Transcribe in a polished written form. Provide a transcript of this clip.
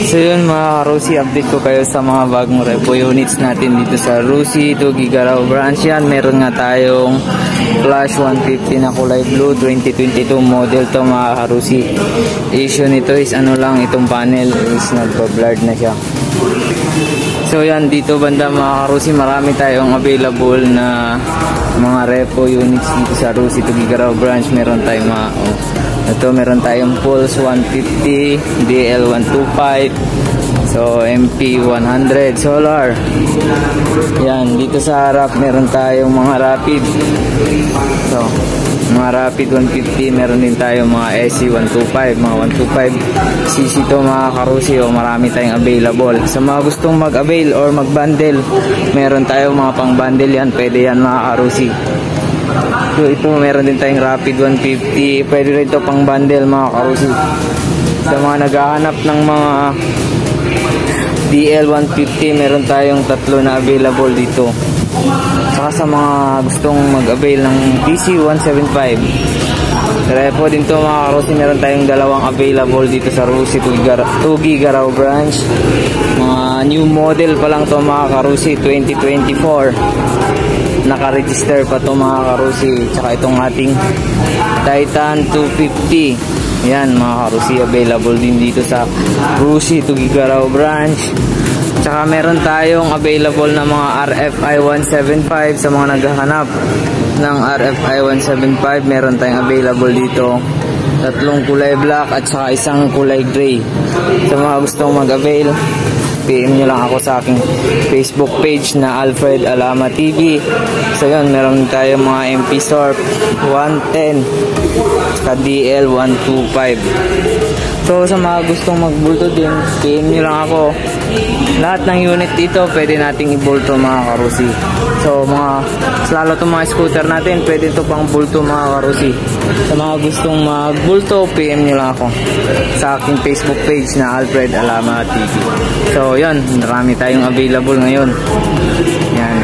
So yun mga Rusi, update ko kayo sa mga bagong repo units natin dito sa Rusi, Tugigaraw branch. Yan, meron nga tayong Flash 150 na kulay blue, 2022 model to mga Rusi. Issue nito is ano lang, itong panel is nagpa-blurred na siya. So yan, dito banda mga Rusi, marami tayong available na mga repo units dito sa Rusi, Tugigaraw branch. Meron tayong mga ito, meron tayong Pulse 150, DL 125, so MP 100 solar. Yan, dito sa harap meron tayong mga Rapid. So mga Rapid 150, meron din tayong mga SC 125, mga 125cc to mga Karusi. O marami tayong available. Sa mga gustong mag-avail or mag-bundle, meron tayong mga pang-bundle yan, pwede yan mga Karusi. So ito, meron din tayong Rapid 150, pwede rin ito pang bundle mga Karusi. Sa mga naghahanap ng mga DL 150, meron tayong tatlo na available dito. Saka sa mga gustong mag-avail ng DC 175, repo din to mga Karusi, meron tayong dalawang available dito sa Rusi, Tugigaraw branch. Mga new model pa lang to mga Karusi, 2024. Naka-register pa to mga Karusi. Tsaka itong ating Titan 250, yan mga Karusi, available din dito sa Rusi, Tugigaraw branch. Tsaka meron tayong available na mga RFI 175. Sa mga naghahanap ng RFI 175, meron tayong available dito, tatlong kulay black at saka isang kulay gray. Sa mga gustong mag-avail, PM nyo lang ako sa aking Facebook page na Alfred Alama TV. So yun, meron tayong mga MP Sorp 110 at DL 125. So sa mga gustong magbulto din, PM nyo lang ako. Lahat ng unit dito pwede nating ibulto mga Karusi. So lalo itong mga scooter natin, pwede ito pang bulto mga Karusi. Sa mga gustong magbulto, PM nyo lang ako sa aking Facebook page na Alfred Alama TV. So yan, marami tayong available ngayon. Yan.